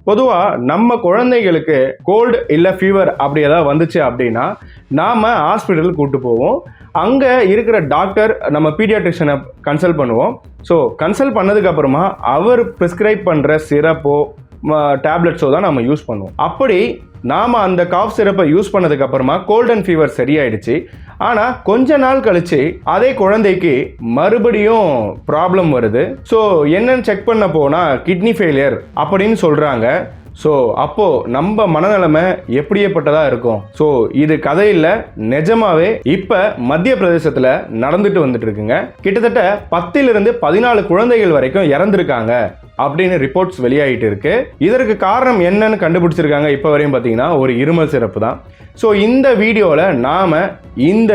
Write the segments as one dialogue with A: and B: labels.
A: பொதுவாக நம்ம குழந்தைகளுக்கு கோல்டு இல்லை ஃபீவர் அப்படி ஏதாவது வந்துச்சு அப்படின்னா நாம் ஹாஸ்பிட்டலுக்கு கூப்பிட்டு போவோம். அங்கே இருக்கிற டாக்டர் நம்ம பீடியாட்ரிஷனை கன்சல்ட் பண்ணுவோம். ஸோ கன்சல்ட் பண்ணதுக்கப்புறமா அவர் ப்ரிஸ்கிரைப் பண்ணுற சிரப்போ டேப்லெட்ஸோ தான் நம்ம யூஸ் பண்ணுவோம். அப்படி நாம் அந்த காஃப் சிரப்பை யூஸ் பண்ணதுக்கப்புறமா கோல்ட் அண்ட் ஃபீவர் சரியாயிடுச்சு. ஆனால் கொஞ்ச நாள் கழிச்சு அதே குழந்தைக்கு மறுபடியும் ப்ராப்ளம் வருது. ஸோ என்னன்னு செக் பண்ண போனால் கிட்னி ஃபெயிலியர் அப்படின்னு சொல்கிறாங்க. ஸோ அப்போது நம்ம மனநிலைமை எப்படியேப்பட்டதாக இருக்கும்? ஸோ இது கதையில் நிஜமாவே இப்போ மத்திய பிரதேசத்தில் நடந்துட்டு வந்துட்டு இருக்குங்க. கிட்டத்தட்ட 10 to 14 குழந்தைகள் வரைக்கும் இறந்துருக்காங்க அப்படின்னு ரிப்போர்ட்ஸ் வெளியாகிட்டு இருக்கு. இதற்கு காரணம் என்னன்னு கண்டுபிடிச்சிருக்காங்க இப்போ வரையும் பார்த்தீங்கன்னா ஒரு இருமல் சிரப்பு தான். ஸோ இந்த வீடியோவில் நாம் இந்த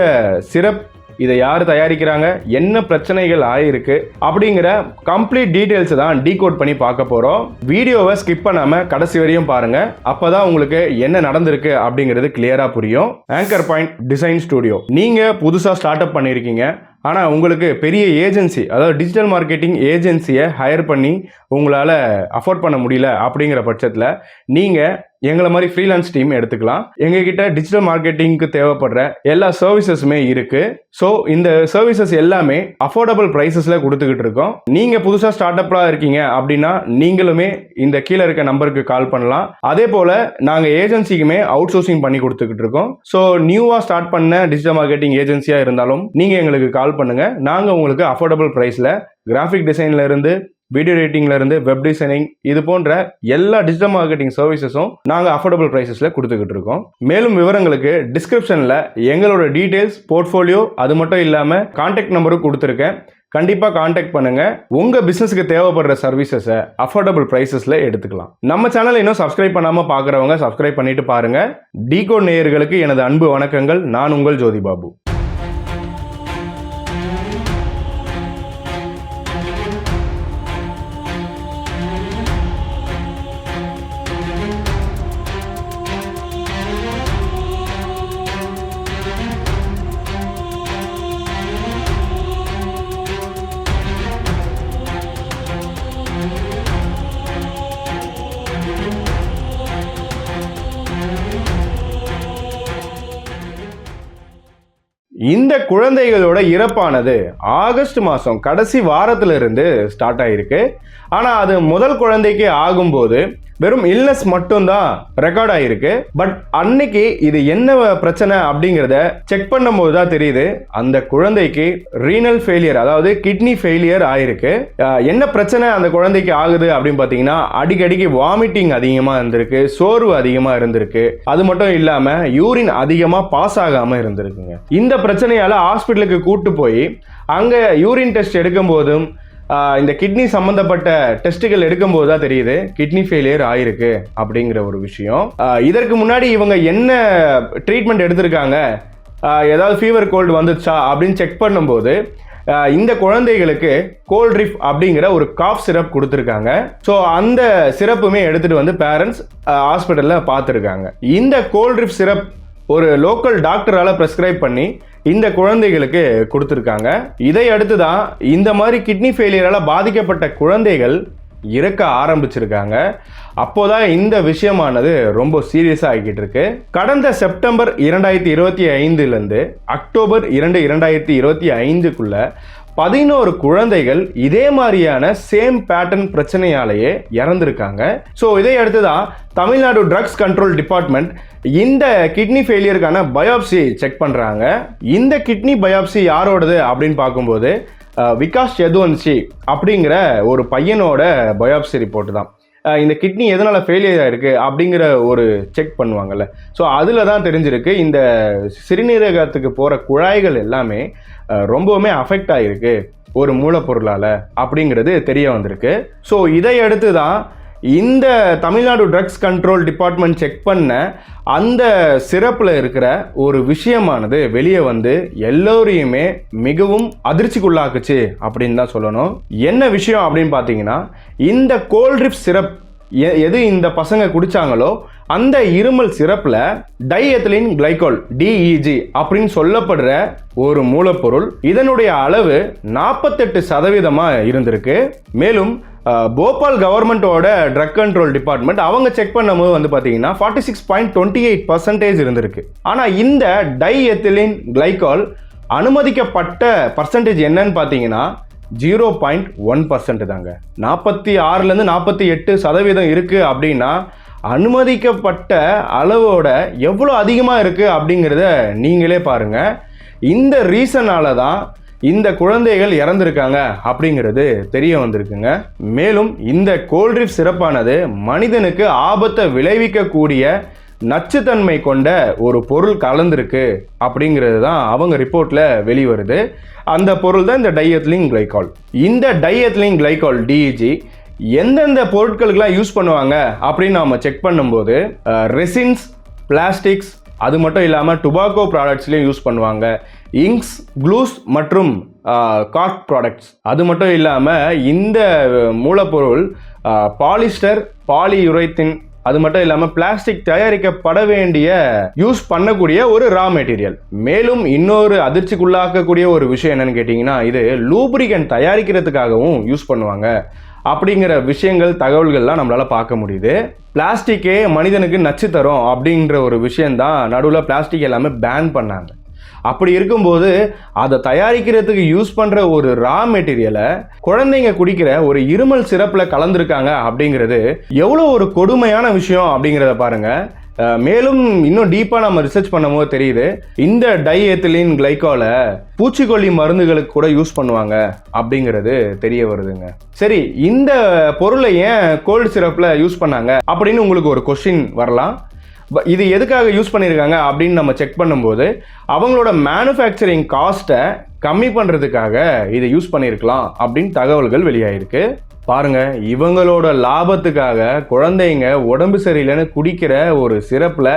A: சிரப் இதை யார் தயாரிக்கிறாங்க, என்ன பிரச்சனைகள் ஆயிருக்கு அப்படிங்கிற கம்ப்ளீட் டீட்டெயில்ஸ் தான் டீகோட் பண்ணி பார்க்க போகிறோம். வீடியோவை ஸ்கிப் பண்ணாமல் கடைசி வரையும் பாருங்கள். அப்போ தான் உங்களுக்கு என்ன நடந்திருக்கு அப்படிங்கிறது கிளியராக புரியும். ஆங்கர் பாயிண்ட் டிசைன் ஸ்டுடியோ, நீங்கள் புதுசாக ஸ்டார்ட் அப் பண்ணியிருக்கீங்க. ஆனால் உங்களுக்கு பெரிய ஏஜென்சி, அதாவது டிஜிட்டல் மார்க்கெட்டிங் ஏஜென்சியை ஹையர் பண்ணி உங்களால் அஃபோர்ட் பண்ண முடியல அப்படிங்கிற பட்சத்தில் நீங்கள் எங்களை மாதிரி ஃப்ரீலான்ஸ் டீம் எடுத்துக்கலாம். எங்ககிட்ட டிஜிட்டல் மார்க்கெட்டிங்க்கு தேவைப்படுற எல்லா சர்வீசஸுமே இருக்குது. ஸோ இந்த சர்வீசஸ் எல்லாமே அஃபோர்டபுள் ப்ரைஸஸில் கொடுத்துக்கிட்டு இருக்கோம். நீங்கள் புதுசாக ஸ்டார்ட் அப்பாக இருக்கீங்க அப்படின்னா நீங்களுமே இந்த கீழே இருக்க நம்பருக்கு கால் பண்ணலாம். அதே போல் நாங்கள் ஏஜென்சிக்குமே அவுட் சோர்சிங் பண்ணி கொடுத்துக்கிட்டு இருக்கோம். ஸோ நியூவாக ஸ்டார்ட் பண்ண டிஜிட்டல் மார்க்கெட்டிங் ஏஜென்சியாக இருந்தாலும் நீங்கள் எங்களுக்கு கால் பண்ணுங்க. நாங்கள் உங்களுக்கு அஃபோர்டபுள் ப்ரைஸில் கிராஃபிக் டிசைன்ல இருந்து வீடியோ எடிட்டிங்ல இருந்து வெப் டிசைனிங் இது போன்ற எல்லா டிஜிட்டல் மார்க்கெட்டிங் சர்வீசஸும் நாங்கள் அஃபோர்டபுள் ப்ரைஸஸில் கொடுத்துக்கிட்டு இருக்கோம். மேலும் விவரங்களுக்கு டிஸ்கிரிப்ஷனில் எங்களோட டீட்டெயில்ஸ், போர்ட்ஃபோலியோ, அது மட்டும் இல்லாமல் கான்டாக்ட் நம்பரும் கொடுத்துருக்கேன். கண்டிப்பாக கான்டாக்ட் பண்ணுங்க. உங்கள் பிஸ்னஸுக்கு தேவைப்படுற சர்வீசஸை அஃபோர்டபுள் ப்ரைஸஸில் எடுத்துக்கலாம். நம்ம சேனலை இன்னும் சப்ஸ்கிரைப் பண்ணாமல் பார்க்குறவங்க சப்ஸ்கிரைப் பண்ணிட்டு பாருங்க. டீகோட் நேயர்களுக்கு எனது அன்பு வணக்கங்கள். நான் உங்கள் ஜோதி பாபு. இந்த குழந்தைகளோட இறப்பானது ஆகஸ்ட் மாதம் கடைசி வாரத்திலிருந்து ஸ்டார்ட் ஆகிருக்கு. ஆனால் அது முதல் குழந்தைக்கு ஆகும்போது வெறும் இல்னஸ் மட்டும்தான் ரெக்கார்ட் ஆகிருக்கு. பட் அன்னைக்கு இது என்ன பிரச்சனை அப்படிங்கிறத செக் பண்ணும்போது தான் தெரியுது அந்த குழந்தைக்கு ரீனல் ஃபெயிலியர், அதாவது கிட்னி ஃபெயிலியர் ஆயிருக்கு. என்ன பிரச்சனை அந்த குழந்தைக்கு ஆகுது அப்படின்னு பார்த்தீங்கன்னா அடிக்கடிக்கு வாமிட்டிங் அதிகமாக இருந்திருக்கு, சோர்வு அதிகமாக இருந்திருக்கு. அது மட்டும் இல்லாமல் யூரின் அதிகமாக பாஸ் ஆகாமல் இருந்திருக்குங்க. இந்த பிரச்சனையால் ஹாஸ்பிட்டலுக்கு கூட்டு போய் அங்கே யூரின் டெஸ்ட் எடுக்கும் போதும் இந்த கிட்னி சம்பந்தப்பட்ட டெஸ்ட்டுகள் எடுக்கும்போது தான் தெரியுது கிட்னி ஃபெயிலியர் ஆயிருக்கு அப்படிங்கிற ஒரு விஷயம். இதற்கு முன்னாடி இவங்க என்ன ட்ரீட்மெண்ட் எடுத்திருக்காங்க, ஏதாவது ஃபீவர் கோல்டு வந்துச்சா அப்படின்னு செக் பண்ணும்போது இந்த குழந்தைகளுக்கு கோல்ட்ரிஃப் அப்படிங்கிற ஒரு காஃப் சிரப் கொடுத்துருக்காங்க. ஸோ அந்த சிரப்புமே எடுத்துகிட்டு வந்து பேரண்ட்ஸ் ஹாஸ்பிட்டலில் பார்த்துருக்காங்க. இந்த கோல்ட்ரிஃப் சிரப் ஒரு லோக்கல் டாக்டரால் ப்ரெஸ்கிரைப் பண்ணி இந்த குழந்தைகளுக்கு கொடுத்துருக்காங்க. இதை அடுத்து தான் இந்த மாதிரி கிட்னி ஃபெயிலியரால் பாதிக்கப்பட்ட குழந்தைகள் இறக்க ஆரம்பிச்சிருக்காங்க. அப்போதான் இந்த விஷயமானது ரொம்ப சீரியஸாக ஆகிட்டு இருக்கு. கடந்த செப்டம்பர் 2025 அக்டோபர் 2, 2025 11 குழந்தைகள் இதே மாதிரியான சேம் பேட்டர்ன் பிரச்சனையாலேயே இறந்துருக்காங்க. ஸோ இதை அடுத்து தான் தமிழ்நாடு ட்ரக்ஸ் கண்ட்ரோல் டிபார்ட்மெண்ட் இந்த கிட்னி ஃபெயிலியருக்கான பயாப்சி செக் பண்ணுறாங்க. இந்த கிட்னி பயாப்சி யாரோடது அப்படின்னு பார்க்கும்போது விகாஸ் யதுவன்ஷி அப்படிங்கிற ஒரு பையனோட பயாப்சி ரிப்போர்ட் தான். இந்த கிட்னி எதனால் ஃபெயிலியர் ஆகிருக்கு அப்படிங்கிற ஒரு செக் பண்ணுவாங்கல்ல, ஸோ அதில் தான் தெரிஞ்சிருக்கு இந்த சிறுநீரகத்துக்கு போகிற குழாய்கள் எல்லாமே ரொம்பவுமே அஃபெக்ட் ஆகிருக்கு ஒரு மூலப்பொருளால் அப்படிங்கிறது தெரிய வந்திருக்கு. ஸோ இதை அடுத்து தான் இந்த Tamil Nadu drugs control department check பண்ண அந்த சிறப்பில் இருக்கிற ஒரு விஷயமானது வெளியே வந்து எல்லோரையுமே மிகவும் அதிர்ச்சிக்குள்ளாக்குச்சு அப்படின்னு தான் சொல்லணும். என்ன விஷயம் அப்படின்னு பார்த்தீங்கன்னா இந்த கோல்ட்ரிஃப் சிரப் எது இந்த பசங்க குடிச்சாங்களோ அந்த இருமல் சிரப்பில் டைஎத்திலின் கிளைகோல் DEG அப்படின்னு சொல்லப்படுற ஒரு மூலப்பொருள், இதனுடைய அளவு 48% இருந்திருக்கு. மேலும் போபால் கவர்மெண்டோட ட்ரக் கண்ட்ரோல் டிபார்ட்மெண்ட் அவங்க செக் பண்ணும்போது வந்து பார்த்தீங்கன்னா 46.28% இருந்திருக்கு. ஆனால் இந்த டைஎத்திலின் கிளைகால் அனுமதிக்கப்பட்ட பர்சன்டேஜ் என்னன்னு பார்த்தீங்கன்னா 0.1% தாங்க. 46லேருந்து 48% இருக்கு அப்படின்னா அனுமதிக்கப்பட்ட அளவோட எவ்வளோ அதிகமாக இருக்கு அப்படிங்கிறத நீங்களே பாருங்க. இந்த ரீசனால தான் இந்த குழந்தைகள் இறந்திருக்காங்க அப்படிங்கிறது தெரிய வந்திருக்குங்க. மேலும் இந்த கோல்ட்ரிப் சிரப்பானது மனிதனுக்கு ஆபத்தை விளைவிக்கக்கூடிய நச்சுத்தன்மை கொண்ட ஒரு பொருள் கலந்திருக்கு அப்படிங்கிறது தான் அவங்க ரிப்போர்ட்ல வெளிவருது. அந்த பொருள் தான் இந்த டைஎத்திலின் கிளைகால். இந்த டைஎத்திலின் கிளைகால் DEG எந்தெந்த பொருட்களுக்கெல்லாம் யூஸ் பண்ணுவாங்க அப்படின்னு நாம செக் பண்ணும்போது ரெசின்ஸ், பிளாஸ்டிக்ஸ், அது மட்டும் இல்லாமல் டுபாக்கோ ப்ராடக்ட்ஸ்லையும் யூஸ் பண்ணுவாங்க. இங்க்ஸ், க்ளூஸ் மற்றும் கார்க் ப்ராடக்ட்ஸ். அது மட்டும் இல்லாமல் இந்த மூலப்பொருள் பாலிஸ்டர், பாலியுரைத்தின், அது மட்டும் இல்லாமல் பிளாஸ்டிக் தயாரிக்கப்பட வேண்டிய யூஸ் பண்ணக்கூடிய ஒரு ரா மெட்டீரியல். மேலும் இன்னொரு அதிர்ச்சிக்குள்ளாக்கக்கூடிய ஒரு விஷயம் என்னன்னு கேட்டிங்கன்னா, இது லூப்ரிகன்ட் தயாரிக்கிறதுக்காகவும் யூஸ் பண்ணுவாங்க அப்படிங்கிற விஷயங்கள், தகவல்கள்லாம் நம்மளால் பார்க்க முடியுது. பிளாஸ்டிக்கே மனிதனுக்கு நச்சு தரும் அப்படின்ற ஒரு விஷயந்தான் நடுவில் பிளாஸ்டிக் எல்லாமே பேன் பண்ணாங்க. அப்படி இருக்கும்போது அதை தயாரிக்கிறதுக்கு யூஸ் பண்ணுற ஒரு ரா மெட்டீரியலை குழந்தைங்க குடிக்கிற ஒரு இருமல் சிரப்பில் கலந்துருக்காங்க அப்படிங்கிறது எவ்வளோ ஒரு கொடுமையான விஷயம் அப்படிங்கிறத பாருங்க. மேலும் இன்னும் டீப்பாக நம்ம ரிசர்ச் பண்ணும்போது தெரியுது, இந்த டைஎத்திலின் கிளைகாலை பூச்சிக்கொல்லி மருந்துகளுக்கு கூட யூஸ் பண்ணுவாங்க அப்படிங்கிறது தெரிய வருதுங்க. சரி, இந்த பொருளை ஏன் கோல்டு சிரப்பில் யூஸ் பண்ணாங்க அப்படின்னு உங்களுக்கு ஒரு கொஸ்டின் வரலாம். இது எதுக்காக யூஸ் பண்ணியிருக்காங்க அப்படின்னு நம்ம செக் பண்ணும்போது அவங்களோட மேனுஃபேக்சரிங் காஸ்ட்டை கம்மி பண்ணுறதுக்காக இதை யூஸ் பண்ணியிருக்கலாம் அப்படின்னு தகவல்கள் வெளியாயிருக்கு. பாருங்க, இவங்களோட லாபத்துக்காக குழந்தைங்க உடம்பு சரியில்லைன்னு குடிக்கிற ஒரு சிரப்பில்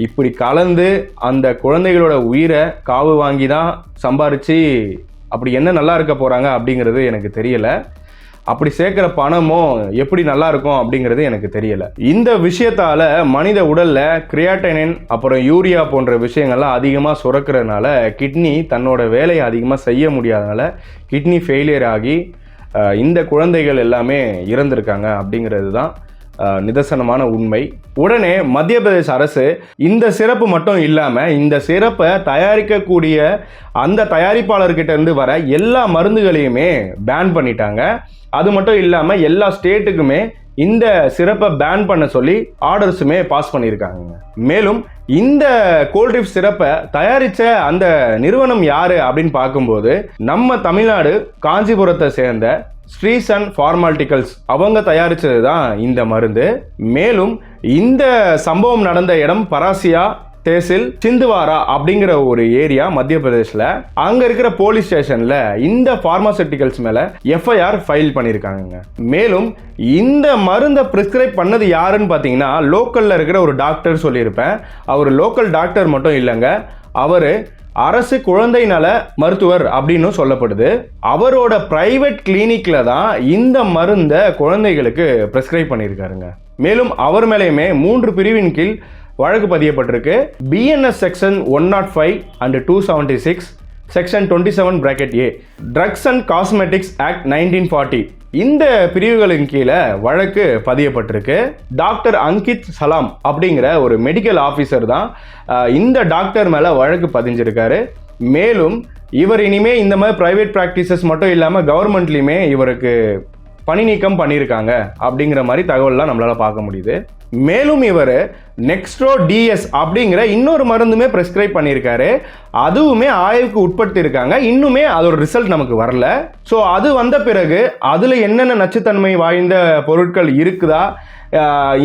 A: இப்படி கலந்து அந்த குழந்தைகளோட உயிரை காவு வாங்கி தான் சம்பாரித்து அப்படி என்ன நல்லா இருக்க போகிறாங்க அப்படிங்கிறது எனக்கு தெரியலை. அப்படி சேர்க்குற பணமும் எப்படி நல்லா இருக்கும் அப்படிங்கிறது எனக்கு தெரியலை. இந்த விஷயத்தால் மனித உடலில் கிரியாட்டினின் அப்புறம் யூரியா போன்ற விஷயங்கள்லாம் அதிகமாக சுரக்கிறதுனால கிட்னி தன்னோட வேலையை அதிகமாக செய்ய முடியாதனால கிட்னி ஃபெயிலியர் ஆகி இந்த குழந்தைகள் எல்லாமே இறந்திருக்காங்க அப்படிங்கிறது தான் நிதர்சனமான உண்மை. உடனே மத்திய பிரதேச அரசு இந்த சிறப்பு மட்டும் இல்லாமல் இந்த சிறப்பை தயாரிக்கக்கூடிய அந்த தயாரிப்பாளர்கிட்ட இருந்து வர எல்லா மருந்துகளையுமே பேன் பண்ணிட்டாங்க. அது மட்டும் இல்லாமல் எல்லா ஸ்டேட்டுக்குமே இந்த சிறப்பை பேன் பண்ண சொல்லி ஆர்டர்ஸுமே பாஸ் பண்ணியிருக்காங்க. மேலும் இந்த கோல்ட்ரிப் சிறப்பை தயாரித்த அந்த நிறுவனம் யாரு அப்படின்னு பார்க்கும்போது நம்ம தமிழ்நாடு காஞ்சிபுரத்தை சேர்ந்த ஸ்ரீசன் ஃபார்மாலிட்டிகல்ஸ் அவங்க தயாரித்தது தான் இந்த மருந்து. மேலும் இந்த சம்பவம் நடந்த இடம் பராசியா தேசில் சிந்துவாரா அப்படிங்கிற ஒரு ஏரியா மத்திய பிரதேசில். அங்கே இருக்கிற போலீஸ் ஸ்டேஷனில் இந்த ஃபார்மாசூட்டிகல்ஸ் மேலே FIR ஃபைல் பண்ணியிருக்காங்க. மேலும் இந்த மருந்தை ப்ரிஸ்கிரைப் பண்ணது யாருன்னு பார்த்தீங்கன்னா லோக்கலில் இருக்கிற ஒரு டாக்டர் சொல்லியிருப்பேன். அவர் லோக்கல் டாக்டர் மட்டும் இல்லைங்க, அவர் அரசு குழந்தை நல மருத்துவர் அப்படின்னு சொல்லப்படுது. அவரோட பிரைவேட் கிளினிக்ல தான் இந்த மருந்தை குழந்தைகளுக்கு பிரிஸ்கிரைப் பண்ணியிருக்காருங்க. மேலும் அவர் மேலேயுமே 3 பிரிவின் கீழ் வழக்கு பதியப்பட்டிருக்கு. BNS section 105 and 276, section 27(a), drugs and cosmetics act 1940 இந்த பிரிவுகளின் கீழே வழக்கு பதியப்பட்டிருக்கு. டாக்டர் அங்கித் சலாம் அப்படிங்கிற ஒரு மெடிக்கல் ஆஃபீஸர் தான் இந்த டாக்டர் மேலே வழக்கு பதிஞ்சிருக்காரு. மேலும் இவர் இனிமே இந்த மாதிரி பிரைவேட் ப்ராக்டிசஸ் மட்டும் இல்லாமல் கவர்மெண்ட்லேயுமே இவருக்கு பணி நீக்கம் பண்ணியிருக்காங்க அப்படிங்கிற மாதிரி தகவல்லாம் நம்மளால் பார்க்க முடியுது. மேலும் இவர் நெக்ஸ்ட்ரோ DS அப்படிங்கிற இன்னொரு மருந்துமே ப்ரெஸ்கிரைப் பண்ணியிருக்காரு. அதுவுமே ஆய்வுக்கு உட்படுத்தியிருக்காங்க. இன்னுமே அதோட ரிசல்ட் நமக்கு வரல. ஸோ அது வந்த பிறகு அதில் என்னென்ன நச்சுத்தன்மை வாய்ந்த பொருட்கள் இருக்குதா,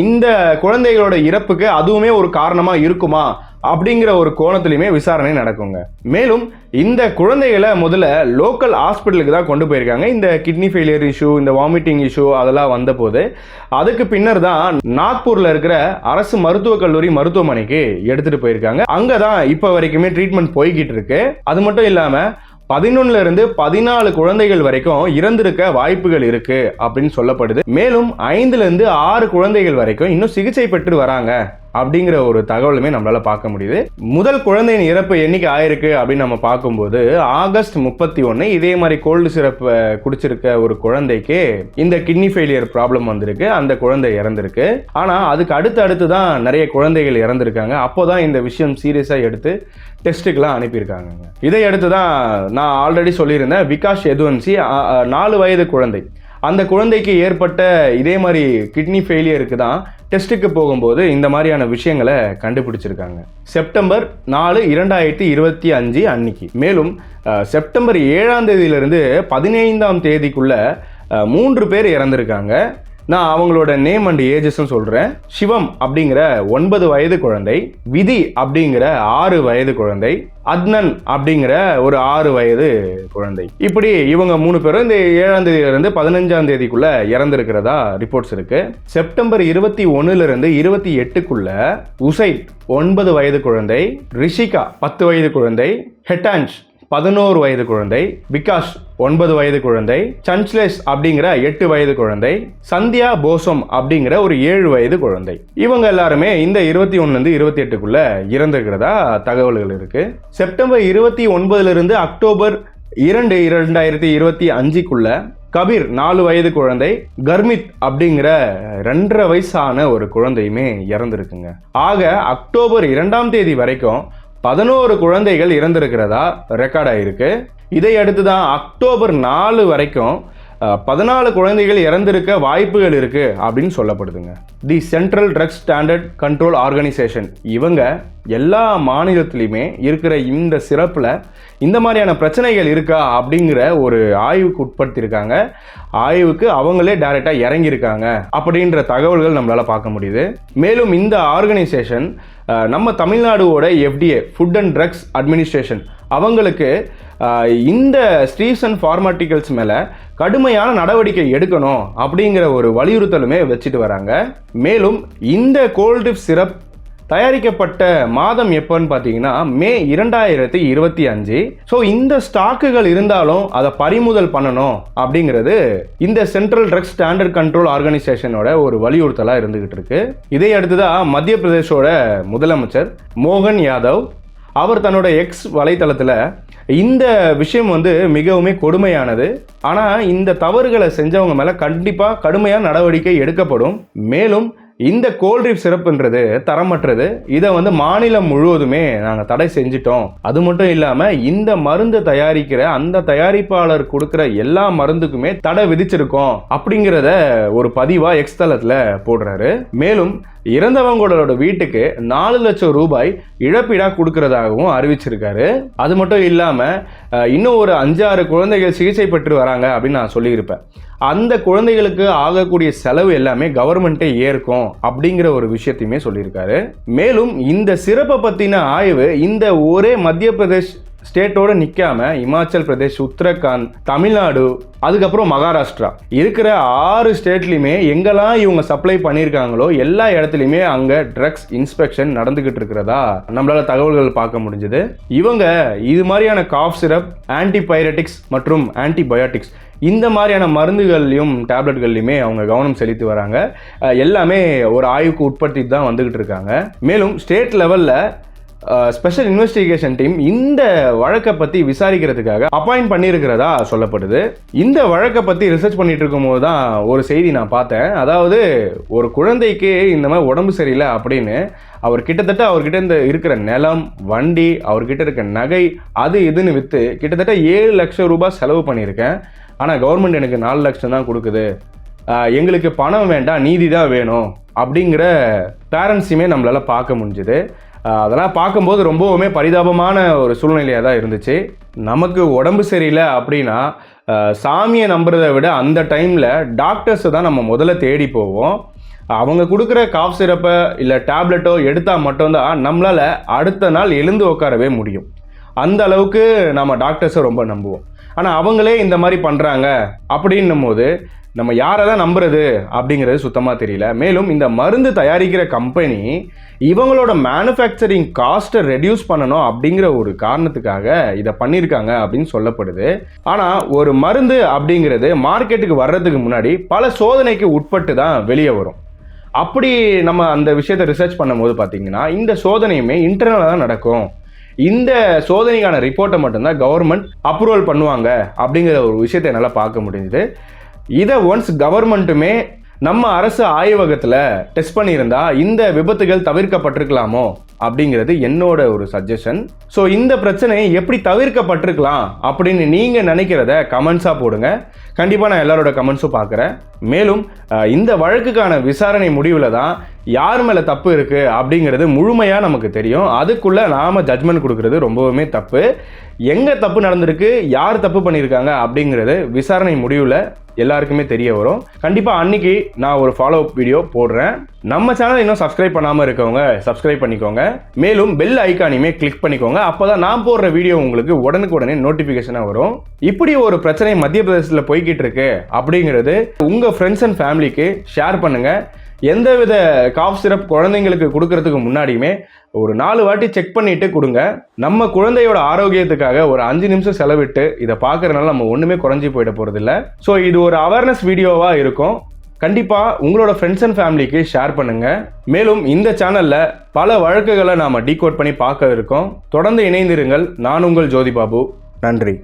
A: இந்த குழந்தைகளோட இறப்புக்கு அதுவுமே ஒரு காரணமாக இருக்குமா அப்படிங்கிற ஒரு கோணத்திலையுமே விசாரணை நடக்குங்க. மேலும் இந்த குழந்தைகளை முதல்ல லோக்கல் ஹாஸ்பிட்டலுக்கு தான் கொண்டு போயிருக்காங்க. இந்த கிட்னி ஃபெயிலியர் இஷ்யூ, இந்த வாமிட்டிங் இஷ்யூ அதெல்லாம் வந்த போது அதுக்கு பின்னர் தான் நாக்பூரில் இருக்கிற அரசு மருத்துவக் கல்லூரி மருத்துவமனைக்கு எடுத்துகிட்டு போயிருக்காங்க. அங்கே தான் இப்போ வரைக்குமே ட்ரீட்மெண்ட் போய்கிட்டு இருக்கு. அது மட்டும் இல்லாமல் 11 இருந்து 14 குழந்தைகள் வரைக்கும் இறந்திருக்க வாய்ப்புகள் இருக்கு அப்படின்னு சொல்லப்படுது. மேலும் 5 இருந்து 6 குழந்தைகள் வரைக்கும் இன்னும் சிகிச்சை பெற்று வராங்க அப்படிங்கிற ஒரு தகவலுமே நம்மளால பார்க்க முடியுது. முதல் குழந்தையின் இறப்பு என்னைக்கு ஆயிருக்கு அப்படின்னு நம்ம பார்க்கும்போது ஆகஸ்ட் 31 இதே மாதிரி கோல்டு சிரப் குடிச்சிருக்க ஒரு குழந்தைக்கு இந்த கிட்னி ஃபெயிலியர் ப்ராப்ளம் வந்திருக்கு. அந்த குழந்தை இறந்திருக்கு. ஆனா அதுக்கு அடுத்து தான் நிறைய குழந்தைகள் இறந்திருக்காங்க. அப்போதான் இந்த விஷயம் சீரியஸா எடுத்து டெஸ்ட்டுக்கெல்லாம் அனுப்பியிருக்காங்க. இதை அடுத்து தான் நான் ஆல்ரெடி சொல்லியிருந்தேன், விகாஷ் யதுவன்சி 4 வயது குழந்தை. அந்த குழந்தைக்கு ஏற்பட்ட இதே மாதிரி கிட்னி ஃபெயிலியருக்கு தான் டெஸ்ட்டுக்கு போகும்போது இந்த மாதிரியான விஷயங்களை கண்டுபிடிச்சிருக்காங்க. செப்டம்பர் 4, 2025 அன்னைக்கு. மேலும் செப்டம்பர் 7ஆம் தேதியிலிருந்து 15ஆம் தேதிக்குள்ள 3 பேர் இறந்திருக்காங்க. நான் அவங்களோட நேம் அண்ட் ஏஜஸும் சொல்கிறேன். சிவம் அப்படிங்கிற 9 வயது குழந்தை, விதி அப்படிங்கிற 6 வயது குழந்தை, அத்னன் அப்படிங்கிற ஒரு 6 வயது குழந்தை. இப்படி இவங்க 3 பேரும் இந்த 7ஆம் தேதியிலிருந்து 15ஆம் தேதிக்குள்ள இறந்திருக்கிறதா ரிப்போர்ட்ஸ் இருக்கு. செப்டம்பர் 21 28க்குள்ள உசைட் 9 வயது குழந்தை, ரிஷிகா 10 வயது குழந்தை, ஹெட்டான்ச் 11 வயது குழந்தை, விகாஷ் 9 வயது குழந்தை, சன்ச்லேஸ் அப்படிங்கிற 8 வயது குழந்ை, சந்தியா போசம் அப்படிங்கிற ஒரு 7 வயது குழந்தை. இவங்க எல்லாருமே இந்த 21 28க்குள்ள இறந்திருக்கிறதா தகவல்கள் இருக்கு. செப்டம்பர் 29 அக்டோபர் 2, 2025க்குள்ள கபீர் 4 வயது குழந்தை, கர்மித் அப்படிங்கிற 2.5 வயசான ஒரு குழந்தையுமே இறந்திருக்குங்க. ஆக அக்டோபர் 2ஆம் தேதி வரைக்கும் 11 குழந்தைகள் இறந்திருக்கிறதா ரெக்கார்ட் ஆயிருக்கு. இதை அடுத்து தான் அக்டோபர் 4 வரைக்கும் 14 குழந்தைகள் இறந்திருக்க வாய்ப்புகள் இருக்கு அப்படின்னு சொல்லப்படுதுங்க. The central drugs standard control organisation இவங்க எல்லா மாநிலத்திலையுமே இருக்கிற இந்த சிறப்புல இந்த மாதிரியான பிரச்சனைகள் இருக்கா அப்படிங்கிற ஒரு ஆய்வுக்கு உட்படுத்தியிருக்காங்க. ஆய்வுக்கு அவங்களே டைரக்டா இறங்கியிருக்காங்க அப்படின்ற தகவல்கள் நம்மளால பார்க்க முடியுது. மேலும் இந்த ஆர்கனைசேஷன் நம்ம தமிழ்நாடுவோட FDA food and drugs administration அவங்களுக்கு இந்த ஸ்ட்ரீஸ் அண்ட் ஃபார்மாட்டிகல்ஸ் மேலே கடுமையான நடவடிக்கை எடுக்கணும் அப்படிங்கிற ஒரு வலியுறுத்தலுமே வச்சுட்டு வராங்க. மேலும் இந்த கோல்டிப் சிரப் தயாரிக்கப்பட்ட மாதம் எப்போன்னு பார்த்தீங்கன்னா மே 2025. ஸோ இந்த ஸ்டாக்குகள் இருந்தாலும் அதை பறிமுதல் பண்ணணும் அப்படிங்கிறது இந்த சென்ட்ரல் ட்ரக்ஸ் ஸ்டாண்டர்ட் கண்ட்ரோல் ஆர்கனைசேஷனோட ஒரு வலியுறுத்தலாக இருந்துகிட்டு இருக்கு. இதை அடுத்துதான் மத்திய பிரதேசோட முதலமைச்சர் மோகன் யாதவ் அவர் தன்னோட எக்ஸ் வலைத்தளத்தில் இந்த விஷயம் மிகவுமே கொடுமையானது, ஆனால் இந்த தவறுகளை செஞ்சவங்க மேலே கண்டிப்பாக கடுமையான நடவடிக்கை எடுக்கப்படும். மேலும் இந்த கோல்ட்ரிப் சிறப்புன்றது தரமற்றது. இதை மாநிலம் முழுவதுமே நாங்கள் தடை செஞ்சிட்டோம். அது மட்டும் இல்லாமல் இந்த மருந்து தயாரிக்கிற அந்த தயாரிப்பாளர் கொடுக்குற எல்லா மருந்துக்குமே தடை விதிச்சிருக்கோம் அப்படிங்கிறத ஒரு பதிவாக எக்ஸ் தளத்தில் போடுறாரு. மேலும் இறந்தவங்களோட வீட்டுக்கு 4 லட்சம் ரூபாய் இழப்பீடா கொடுக்கறதாகவும் அறிவிச்சிருக்காரு. அது மட்டும் இல்லாமல் இன்னும் ஒரு 5-6 குழந்தைகள் சிகிச்சை பெற்று வராங்க அப்படின்னு நான் சொல்லியிருப்பேன். அந்த குழந்தைகளுக்கு ஆகக்கூடிய செலவு எல்லாமே கவர்மெண்ட்டே ஏற்கும் அப்படிங்கிற ஒரு விஷயத்தையுமே சொல்லியிருக்காரு. மேலும் இந்த சிறப்பை பற்றின ஆய்வு இந்த ஒரே மத்திய பிரதேஷ் ஸ்டேட்டோட நிற்காம இமாச்சல் பிரதேஷ், உத்தரகாண்ட், தமிழ்நாடு, அதுக்கப்புறம் மகாராஷ்டிரா இருக்கிற 6 ஸ்டேட்லையுமே எங்கெல்லாம் இவங்க சப்ளை பண்ணியிருக்காங்களோ எல்லா இடத்துலையுமே அங்கே ட்ரக்ஸ் இன்ஸ்பெக்ஷன் நடந்துகிட்டு இருக்கிறதா நம்மளால தகவல்கள் பார்க்க முடிஞ்சது. இவங்க இது மாதிரியான காஃப் சிரப், ஆன்டிபைரட்டிக்ஸ் மற்றும் ஆன்டிபயோட்டிக்ஸ் இந்த மாதிரியான மருந்துகள்லையும் டேப்லெட்கள்லையுமே அவங்க கவனம் செலுத்தி வராங்க. எல்லாமே ஒரு ஆய்வுக்கு உட்படுத்தி தான் வந்துகிட்டு இருக்காங்க. மேலும் ஸ்டேட் லெவலில் ஸ்பெஷல் இன்வெஸ்டிகேஷன் டீம் இந்த வழக்கை பற்றி விசாரிக்கிறதுக்காக அப்பாயிண்ட் பண்ணியிருக்கிறதா சொல்லப்படுது. இந்த வழக்கை பற்றி ரிசர்ச் பண்ணிட்டு இருக்கும்போது தான் ஒரு செய்தி நான் பார்த்தேன். அதாவது ஒரு குழந்தைக்கு இந்த மாதிரி உடம்பு சரியில்லை அப்படின்னு அவர் கிட்டத்தட்ட அவர்கிட்ட இருக்கிற நிலம், வண்டி, அவர்கிட்ட இருக்க நகை, அது இதுன்னு விற்று கிட்டத்தட்ட 7 லட்சம் ரூபாய் செலவு பண்ணியிருக்கேன். ஆனால் கவர்மெண்ட் எனக்கு 4 லட்சம் தான் கொடுக்குது, எங்களுக்கு பணம் வேண்டாம், நீதி தான் வேணும் அப்படிங்கிற பேரண்ட்ஸுமே நம்மளால் பார்க்க முடிஞ்சுது. அதெல்லாம் பார்க்கும்போது ரொம்பவுமே பரிதாபமான ஒரு சூழ்நிலையாக தான் இருந்துச்சு. நமக்கு உடம்பு சரியில்லை அப்படின்னா சாமியை நம்புறதை விட அந்த டைமில் டாக்டர்ஸை தான் நம்ம முதல்ல தேடி போவோம். அவங்க கொடுக்குற காஃப் சிரப்பை இல்லை டேப்லெட்டோ எடுத்தால் மட்டும்தான் நம்மளால் அடுத்த நாள் எழுந்து உட்காரவே முடியும். அந்த அளவுக்கு நம்ம டாக்டர்ஸை ரொம்ப நம்புவோம். ஆனால் அவங்களே இந்த மாதிரி பண்ணுறாங்க அப்படின்னும் போது நம்ம யாரை தான் நம்புறது அப்படிங்கிறது சுத்தமாக தெரியல. மேலும் இந்த மருந்து தயாரிக்கிற கம்பெனி இவங்களோட மேனுஃபேக்சரிங் காஸ்ட்டை ரெடியூஸ் பண்ணணும் அப்படிங்கிற ஒரு காரணத்துக்காக இதை பண்ணியிருக்காங்க அப்படின்னு சொல்லப்படுது. ஆனால் ஒரு மருந்து அப்படிங்கிறது மார்க்கெட்டுக்கு வர்றதுக்கு முன்னாடி பல சோதனைக்கு உட்பட்டு தான் வெளியே வரும். அப்படி நம்ம அந்த விஷயத்தை ரிசர்ச் பண்ணும்போது பார்த்தீங்கன்னா இந்த சோதனையுமே இன்டர்னலாக தான் நடக்கும். இந்த சோதனைக்கான ரிப்போர்ட்டை மட்டும்தான் கவர்மெண்ட் அப்ரூவல் பண்ணுவாங்க அப்படிங்கிற ஒரு விஷயத்தை என்னால் பார்க்க முடியுது. இதை ஒன்ஸ் கவர்மெண்ட்டுமே நம்ம அரசு ஆய்வகத்தில் டெஸ்ட் பண்ணியிருந்தா இந்த விபத்துகள் தவிர்க்கப்பட்டிருக்கலாமோ அப்படிங்கிறது என்னோட ஒரு சஜஷன். ஸோ இந்த பிரச்சனையை எப்படி தவிர்க்கப்பட்டிருக்கலாம் அப்படின்னு நீங்கள் நினைக்கிறத கமெண்ட்ஸாக போடுங்க. கண்டிப்பாக நான் எல்லாரோட கமெண்ட்ஸும் பார்க்குறேன். மேலும் இந்த வழக்குக்கான விசாரணை முடிவில் தான் யார் மேலே தப்பு இருக்குது அப்படிங்கிறது முழுமையாக நமக்கு தெரியும். அதுக்குள்ளே நாம் ஜட்ஜ்மெண்ட் கொடுக்கறது ரொம்பவுமே தப்பு. எங்கே தப்பு நடந்திருக்கு, யார் தப்பு பண்ணியிருக்காங்க அப்படிங்கிறது விசாரணை முடிவில் எல்லாருக்குமே தெரிய வரும். கண்டிப்பாக அன்னைக்கு நான் ஒரு ஃபாலோ அப் வீடியோ போடுறேன். நம்ம சேனல் இன்னும் சப்ஸ்கிரைப் பண்ணாமல் இருக்கவங்க சப்ஸ்கிரைப் பண்ணிக்கோங்க. மேலும் பெல் ஐக்கானையுமே கிளிக் பண்ணிக்கோங்க. அப்போ தான் நான் போடுற வீடியோ உங்களுக்கு உடனுக்குடனே நோட்டிஃபிகேஷனாக வரும். இப்படி ஒரு பிரச்சனை மத்திய பிரதேசத்தில் போய்கிட்டு இருக்கு அப்படிங்கிறது உங்கள் ஃப்ரெண்ட்ஸ் அண்ட் ஃபேமிலிக்கு ஷேர் பண்ணுங்கள். எந்தவித காஃப் சிரப் குழந்தைங்களுக்கு கொடுக்கறதுக்கு முன்னாடியுமே ஒரு 4 வாட்டி செக் பண்ணிட்டு கொடுங்க. நம்ம குழந்தையோட ஆரோக்கியத்துக்காக ஒரு 5 நிமிஷம் செலவிட்டு இதை பார்க்கறதுனால நம்ம ஒன்றுமே குறைஞ்சி போயிட போகிறதில்ல. ஸோ இது ஒரு அவேர்னஸ் வீடியோவாக இருக்கும். கண்டிப்பாக உங்களோட ஃப்ரெண்ட்ஸ் அண்ட் ஃபேமிலிக்கு ஷேர் பண்ணுங்கள். மேலும் இந்த சேனலில் பல வழக்குகளை நாம் டீகோட் பண்ணி பார்க்க இருக்கோம். தொடர்ந்து இணைந்திருங்கள். நான் உங்கள் ஜோதி பாபு. நன்றி.